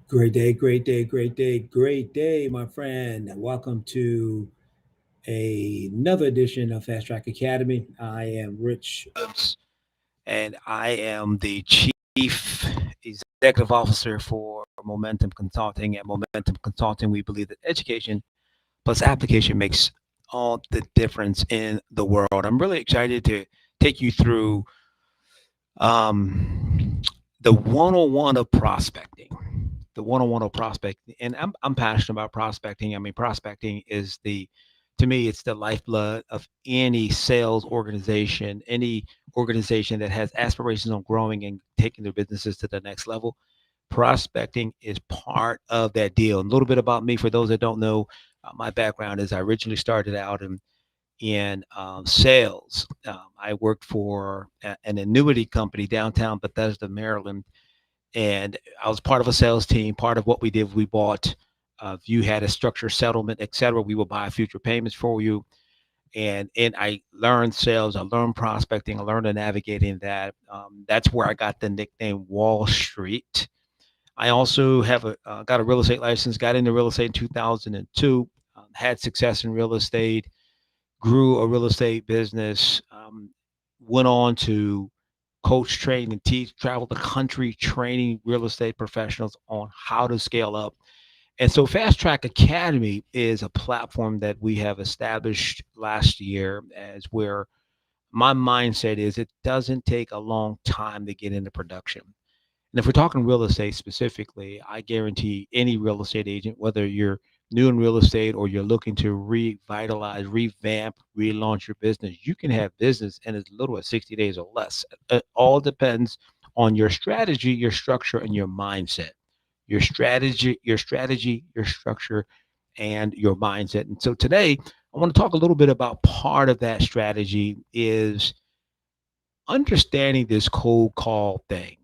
Great day, great day, great day, great day, my friend. Welcome to another edition of Fast Track Academy. I am Rich, and I am the Chief Executive Officer for Momentum Consulting. At Momentum Consulting, we believe that education plus application makes all the difference in the world. I'm really excited to take you through um, the 101 of prospecting. The 101 of prospecting. And I'm passionate about prospecting. I mean, prospecting is to me, it's the lifeblood of any sales organization, any organization that has aspirations on growing and taking their businesses to the next level. Prospecting is part of that deal. A little bit about me for those that don't know, my background is I originally started out in sales. I worked for an annuity company downtown Bethesda, Maryland, and I was part of a sales team. Part of what we did, we bought. If you had a structured settlement, etc., we would buy future payments for you. And I learned sales. I learned prospecting. I learned navigating that. That's where I got the nickname Wall Street. I also have got a real estate license. Got into real estate in 2002. Had success in real estate, grew a real estate business, went on to coach, train, and teach, travel the country training real estate professionals on how to scale up. And so Fast Track Academy is a platform that we have established last year as where my mindset is it doesn't take a long time to get into production. And if we're talking real estate specifically, I guarantee any real estate agent, whether you're new in real estate or you're looking to revitalize, revamp, relaunch your business, you can have business in as little as 60 days or less. It all depends on your strategy, your structure, and your mindset. Your structure, and your mindset. And so today, I want to talk a little bit about part of that strategy is understanding this cold call thing,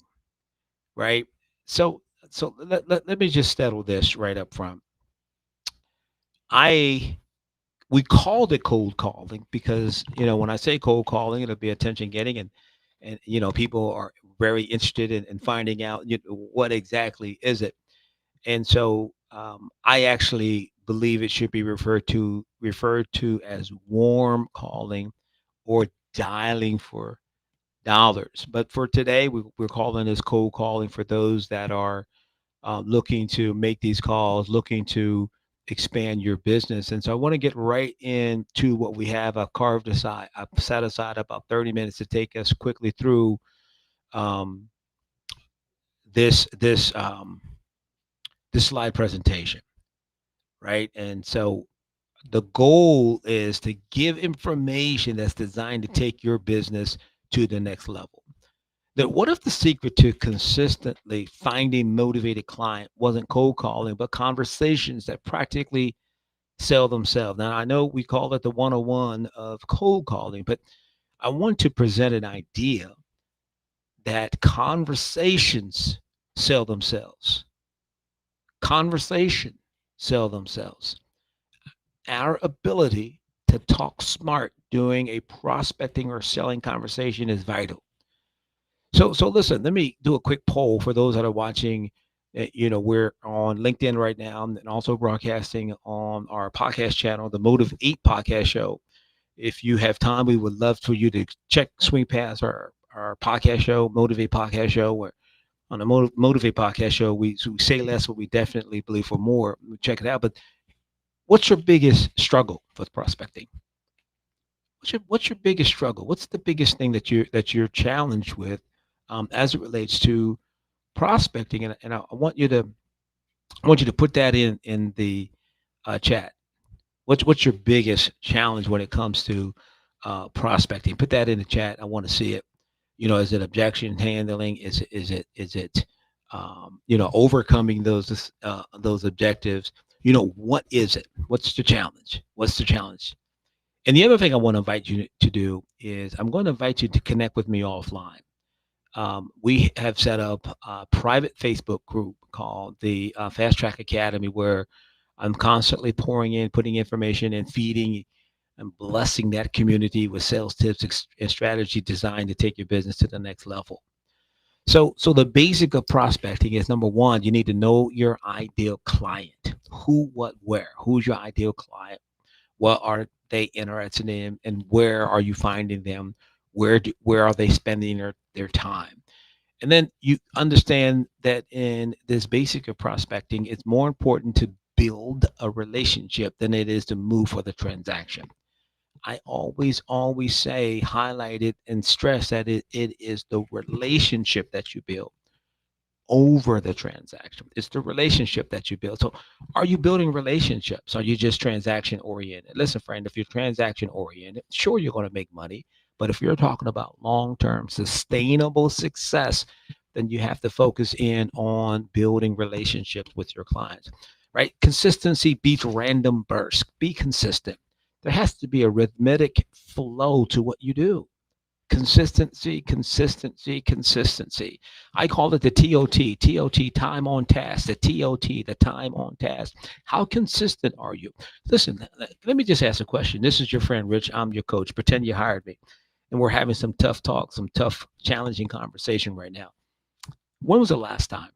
right? So let me just settle this right up front. I We called it cold calling because when I say cold calling, it'll be attention getting, and people are very interested in finding out what exactly is it. And so I actually believe it should be referred to as warm calling or dialing for dollars. But for today, we're calling this cold calling for those that are looking to make these calls, looking to expand your business. And so I want to get right into what we have. I've carved aside, I've set aside about 30 minutes to take us quickly through um, this this slide presentation, right? And so the goal is to give information that's designed to take your business to the next level. That what if the secret to consistently finding motivated client wasn't cold calling, but conversations that practically sell themselves? Now, I know we call it the 101 of cold calling, but I want to present an idea that conversations sell themselves. Conversation sell themselves. Our ability to talk smart during a prospecting or selling conversation is vital. So listen, let me do a quick poll for those that are watching. We're on LinkedIn right now and also broadcasting on our podcast channel, the Motive 8 podcast show. If you have time, we would love for you to swing past our podcast show, Motivate podcast show, where on the Motivate podcast show, we say less, but we definitely believe for more. Check it out. But what's your biggest struggle with prospecting? What's your biggest struggle? What's the biggest thing that you're challenged with as it relates to prospecting? And I want you to put that in the chat. What's your biggest challenge when it comes to prospecting? Put that in the chat. I want to see it. Is it objection handling? Is it overcoming those objectives? What is it? What's the challenge? What's the challenge? And the other thing I want to invite you to do is I'm going to invite you to connect with me offline. We have set up a private Facebook group called the Fast Track Academy, where I'm constantly pouring in, putting information and feeding and blessing that community with sales tips and strategy designed to take your business to the next level. So the basic of prospecting is number one, you need to know your ideal client. Who, what, where. Who's your ideal client? What are they interested in, and where are you finding them? Where are they spending their time? And then you understand that in this basic of prospecting, it's more important to build a relationship than it is to move for the transaction. I always say, highlight it and stress that it is the relationship that you build over the transaction. It's the relationship that you build. So, are you building relationships? Are you just transaction oriented? Listen, friend, if you're transaction oriented, sure, you're going to make money. But if you're talking about long term sustainable success, then you have to focus in on building relationships with your clients, right? Consistency beats random bursts. Be consistent. There has to be a rhythmic flow to what you do. Consistency, consistency, consistency. I call it the TOT, TOT, time on task, the TOT, the time on task. How consistent are you? Listen, let me just ask a question. This is your friend Rich. I'm your coach. Pretend you hired me. And we're having some tough talk, some tough, challenging conversation right now. When was the last time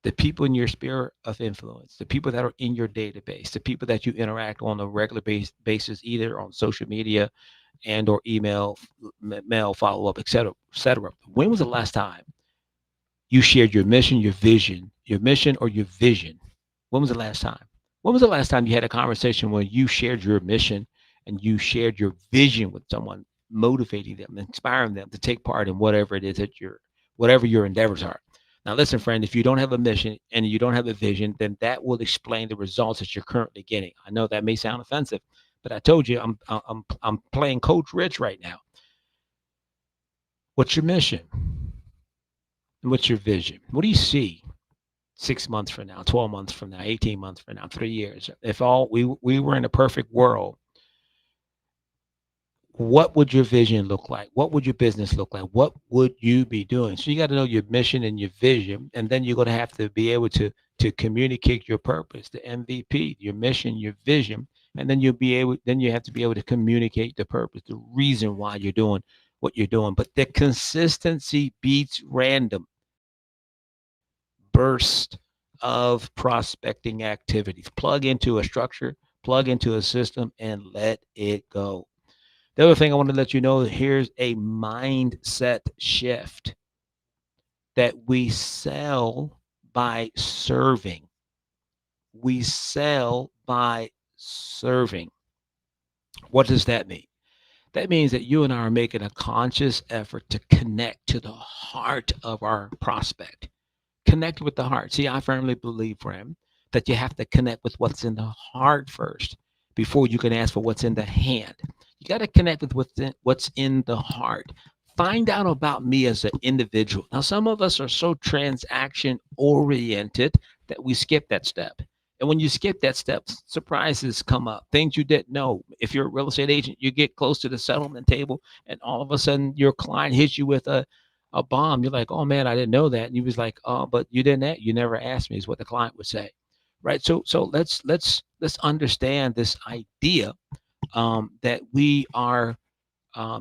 the people in your sphere of influence, the people that are in your database, the people that you interact on a regular basis, either on social media and or email, mail, follow up, etc., etc. When was the last time you shared your mission, your mission or your vision? When was the last time? When was the last time you had a conversation where you shared your mission and you shared your vision with someone, motivating them, inspiring them to take part in whatever it is that whatever your endeavors are? Now, listen, friend, if you don't have a mission and you don't have a vision, then that will explain the results that you're currently getting. I know that may sound offensive, but I told you I'm playing Coach Rich right now. What's your mission? And what's your vision? What do you see 6 months from now, 12 months from now, 18 months from now, 3 years? If all we were in a perfect world, what would your vision look like? What would your business look like? What would you be doing? So you got to know your mission and your vision, and then you're going to have to be able to communicate your purpose, the MVP, your mission, your vision, and then you have to be able to communicate the purpose, the reason why you're doing what you're doing. But the consistency beats random burst of prospecting activities. Plug into a structure, plug into a system, and let it go. The other thing I want to let you know, here's a mindset shift, that we sell by serving. We sell by serving. What does that mean? That means that you and I are making a conscious effort to connect to the heart of our prospect. Connect with the heart. See, I firmly believe, friend, that you have to connect with what's in the heart first before you can ask for what's in the hand. You got to connect with what's in the heart. Find out about me as an individual. Now, some of us are so transaction oriented that we skip that step. And when you skip that step, surprises come up, things you didn't know. If you're a real estate agent, you get close to the settlement table, and all of a sudden your client hits you with a bomb. You're like, oh man, I didn't know that. And he was like, oh, but you never asked me, is what the client would say. Right. So let's understand this idea, that we are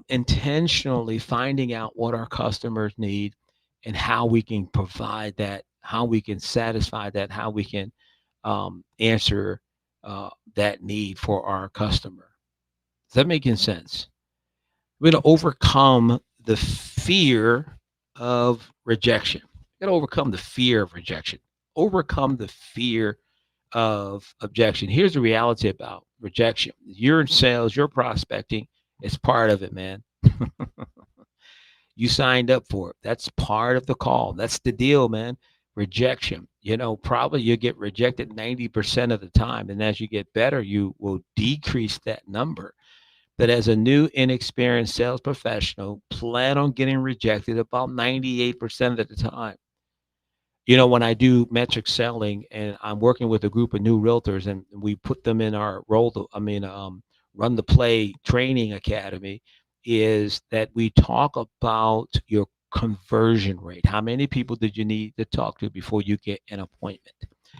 intentionally finding out what our customers need and how we can provide that, how we can satisfy that, how we can answer that need for our customer. Is that making sense? We're going to overcome the fear of rejection. We're going to overcome the fear of rejection. Overcome the fear of objection. Here's the reality about rejection. You're in sales, you're prospecting. It's part of it, man. You signed up for it. That's part of the call. That's the deal, man. Rejection. Probably you get rejected 90% of the time. And as you get better, you will decrease that number. But as a new, inexperienced sales professional, plan on getting rejected about 98% of the time. When I do metric selling and I'm working with a group of new realtors and we put them in our run the play training academy, is that we talk about your conversion rate. How many people did you need to talk to before you get an appointment?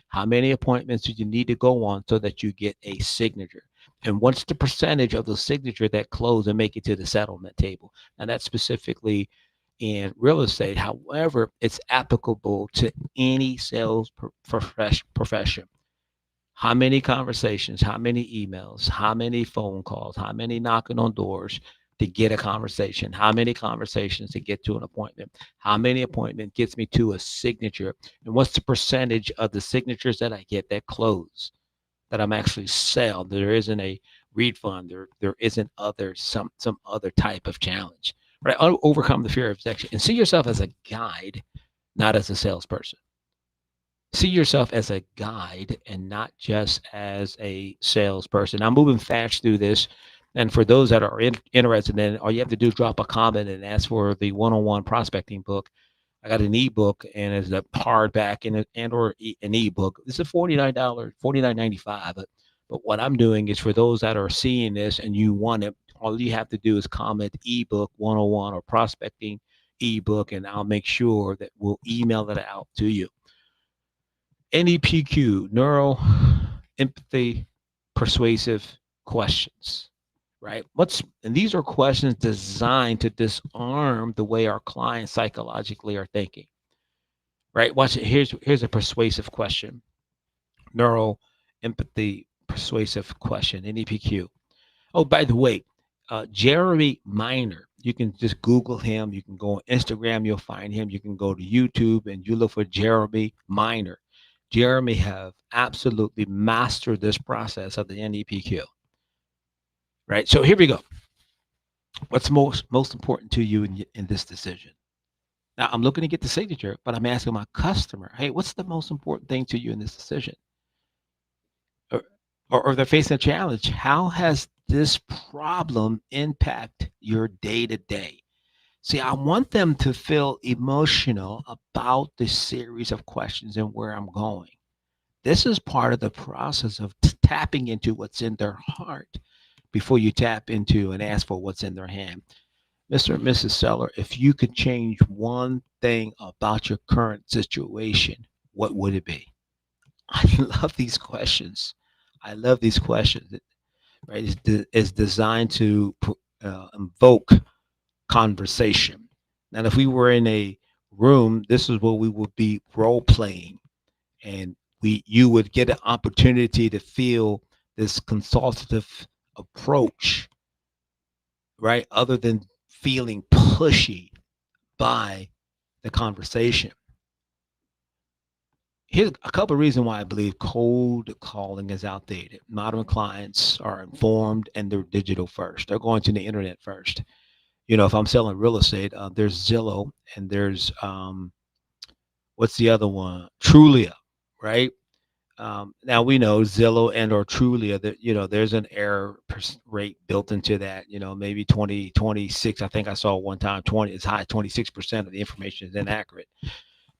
How many appointments do you need to go on so that you get a signature? And what's the percentage of the signature that close and make it to the settlement table? And that's specifically in real estate. However, it's applicable to any sales profession. How many conversations, how many emails, how many phone calls, how many knocking on doors to get a conversation, how many conversations to get to an appointment, how many appointment gets me to a signature, and what's the percentage of the signatures that I get that close, that I'm actually sell. There isn't a refund. There isn't some other type of challenge. Right? Overcome the fear of rejection and see yourself as a guide, not as a salesperson. See yourself as a guide and not just as a salesperson. I'm moving fast through this. And for those that are interested in it, all you have to do is drop a comment and ask for the one-on-one prospecting book. I got an ebook and it's a hardback and an ebook. This is $49, $49.95. But what I'm doing is for those that are seeing this and you want it, all you have to do is comment ebook 101 or prospecting ebook, and I'll make sure that we'll email it out to you. NEPQ, neuro empathy persuasive questions, right? And these are questions designed to disarm the way our clients psychologically are thinking, right? Watch it. Here's a persuasive question. Neuro empathy persuasive question, NEPQ. Oh, by the way, Jeremy Miner, you can just Google him. You can go on Instagram, you'll find him. You can go to YouTube and you look for Jeremy Miner. Jeremy have absolutely mastered this process of the NEPQ, right? So here we go. What's most important to you in this decision? Now I'm looking to get the signature, but I'm asking my customer, hey, what's the most important thing to you in this decision? Or, or they're facing a challenge. How has this problem impact your day to day? See, I want them to feel emotional about the series of questions and where I'm going. This is part of the process of tapping into what's in their heart before you tap into and ask for what's in their hand. Mr. and Mrs. Seller, if you could change one thing about your current situation, what would it be? I love these questions. I love these questions. Right? It's designed to invoke conversation. Now, if we were in a room, this is what we would be role playing, and you would get an opportunity to feel this consultative approach, right? Other than feeling pushy by the conversation. Here's a couple of reasons why I believe cold calling is outdated. Modern clients are informed and they're digital first. They're going to the internet first. If I'm selling real estate, there's Zillow and there's what's the other one? Trulia, right? Now we know Zillow and or Trulia that there's an error rate built into that. Maybe 26. I think I saw one time 20 as high as 26% of the information is inaccurate.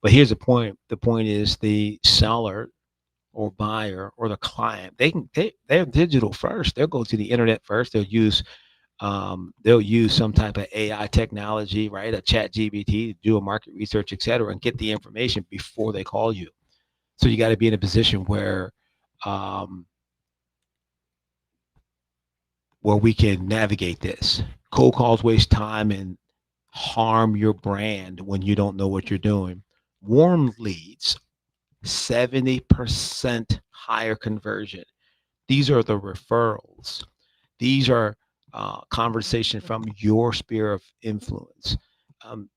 But here's the point. The point is the seller or buyer or the client, they're digital first. They'll go to the internet first. They'll use some type of AI technology, right? A chat GBT to do a market research, et cetera, and get the information before they call you. So you got to be in a position um, where we can navigate this. Cold calls waste time and harm your brand when you don't know what you're doing. Warm leads, 70% higher conversion. These are the referrals. These are conversation from your sphere of influence.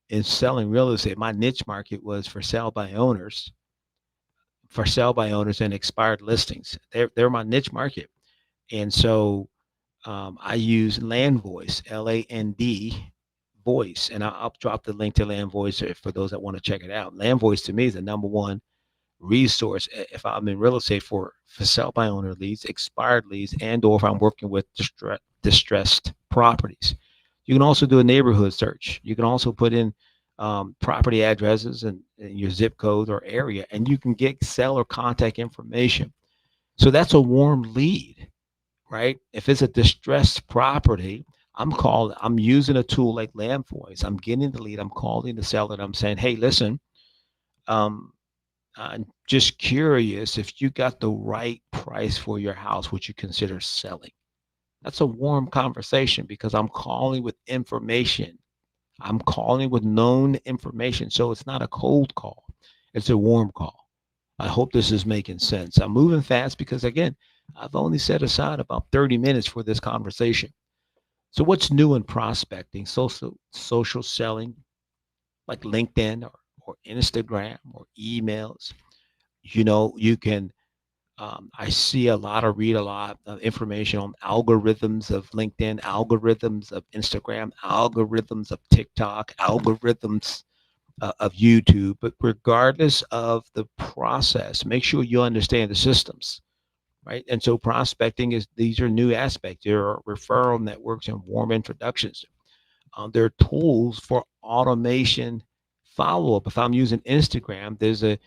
In selling real estate, my niche market was for sale by owners and expired listings. They're my niche market, and so I use Land Voice, LAND Voice, and I'll drop the link to Land Voice for those that want to check it out. Land Voice to me is the number one resource if I'm in real estate for sell by owner leads, expired leads, and or if I'm working with distressed properties. You can also do a neighborhood search. You can also put in property addresses and your zip code or area, and you can get seller contact information. So that's a warm lead, right? If it's a distressed property, I'm using a tool like Land Voice. I'm getting the lead. I'm calling the seller. And I'm saying, hey, listen, um, I'm just curious if you got the right price for your house, would you consider selling? That's a warm conversation because I'm calling with information. I'm calling with known information. So it's not a cold call, it's a warm call. I hope this is making sense. I'm moving fast because, again, I've only set aside about 30 minutes for this conversation. So, what's new in prospecting? Social selling, like LinkedIn or Instagram or emails. You can I see a lot of read a lot of information on algorithms of LinkedIn, algorithms of Instagram, algorithms of TikTok, algorithms of YouTube. But regardless of the process, make sure you understand the systems, right? And so prospecting is these are new aspects. There are referral networks and warm introductions. There are tools for automation follow up. If I'm using Instagram, there's a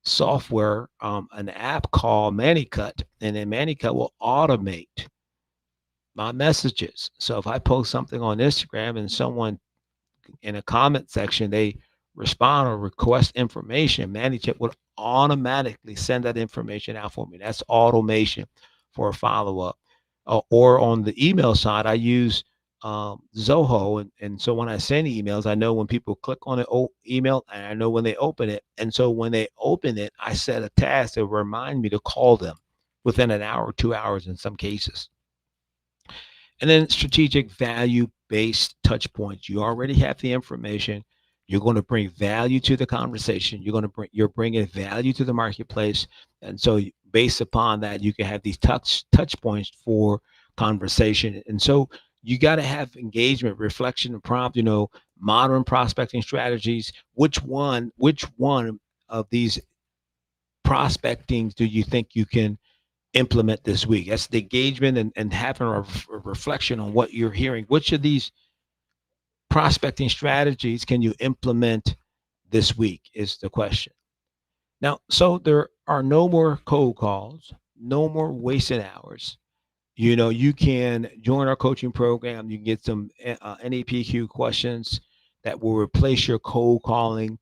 software, an app called ManyCut, and then ManyCut will automate my messages. So if I post something on Instagram and someone in a comment section, they respond or request information, ManyChat would automatically send that information out for me. That's automation for a follow up. Or on the email side, I use Zoho. And so when I send emails, I know when people click on an email and I know when they open it. And so when they open it, I set a task to remind me to call them within an hour, 2 hours in some cases. And then strategic value based touch points. You already have the information. You're going to bring value to the conversation. You're bringing value to the marketplace. And so based upon that, you can have these touch points for conversation. And so you got to have engagement, reflection, and prompt, modern prospecting strategies. Which one of these prospecting do you think you can implement this week? That's the engagement and having a reflection on what you're hearing. Which of these prospecting strategies can you implement this week is the question. Now, so there are no more cold calls, no more wasted hours. You can join our coaching program. You can get some NEPQ questions that will replace your cold calling.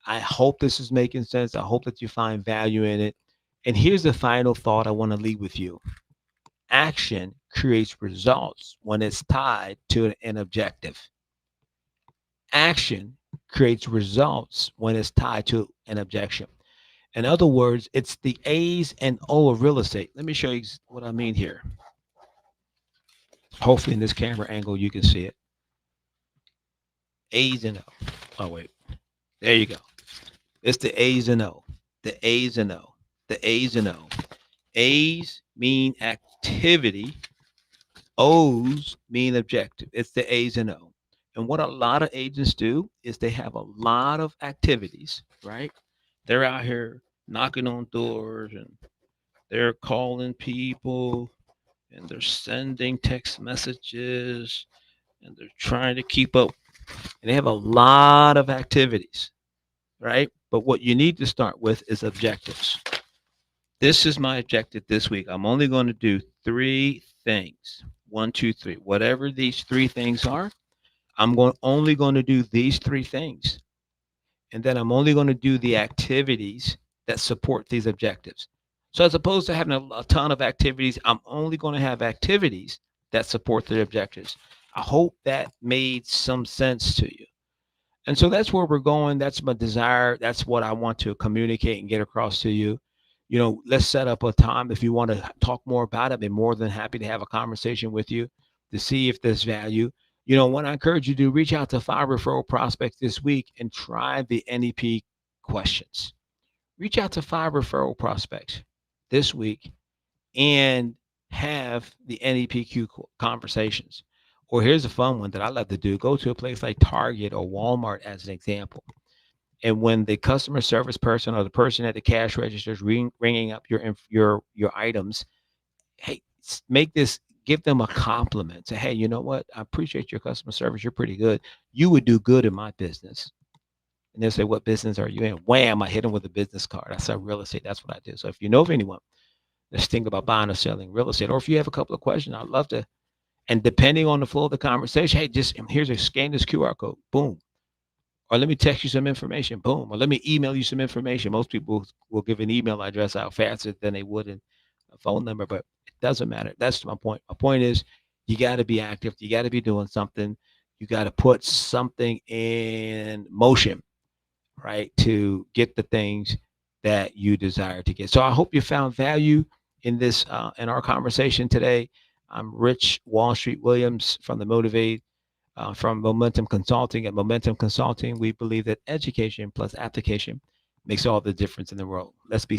I hope this is making sense. I hope that you find value in it. And here's the final thought I want to leave with you. Action creates results when it's tied to an objective. Action creates results when it's tied to an objection. In other words, it's the A's and O of real estate. Let me show you what I mean here. Hopefully, in this camera angle, you can see it. A's and O. Oh, wait. There you go. It's the A's and O. The A's and O. The A's and O. A's mean activity. O's mean objective. It's the A's and O. And what a lot of agents do is they have a lot of activities, right? They're out here knocking on doors and they're calling people and they're sending text messages and they're trying to keep up. And they have a lot of activities, right? But what you need to start with is objectives. This is my objective this week. I'm only going to do three things. One, two, three. Whatever these three things are, only going to do these three things. And then I'm only going to do the activities that support these objectives. So as opposed to having a ton of activities, I'm only going to have activities that support the objectives. I hope that made some sense to you. And so that's where we're going. That's my desire. That's what I want to communicate and get across to you. Let's set up a time if you want to talk more about it. I'd be more than happy to have a conversation with you to see if there's value. What I encourage you to do, reach out to 5 referral prospects this week and try the NEP questions. Reach out to 5 referral prospects this week and have the NEPQ conversations. Or here's a fun one that I love to do. Go to a place like Target or Walmart as an example. And when the customer service person or the person at the cash register is ringing up your items, hey, make this, give them a compliment. Say, hey, you know what? I appreciate your customer service. You're pretty good. You would do good in my business. And they'll say, what business are you in? Wham, I hit them with a business card. I sell real estate. That's what I do. So if you know of anyone that's thinking about buying or selling real estate, or if you have a couple of questions, I'd love to. And depending on the flow of the conversation, hey, just here's a scan this QR code. Boom. Or let me text you some information. Boom. Or let me email you some information. Most people will give an email address out faster than they would in a phone number, but it doesn't matter. That's my point. My point is you got to be active. You got to be doing something. You got to put something in motion, right, to get the things that you desire to get. So I hope you found value in this in our conversation today. I'm Rich Wallstreet Williams from the Motivate from Momentum Consulting. At Momentum Consulting, we believe that education plus application makes all the difference in the world. Let's be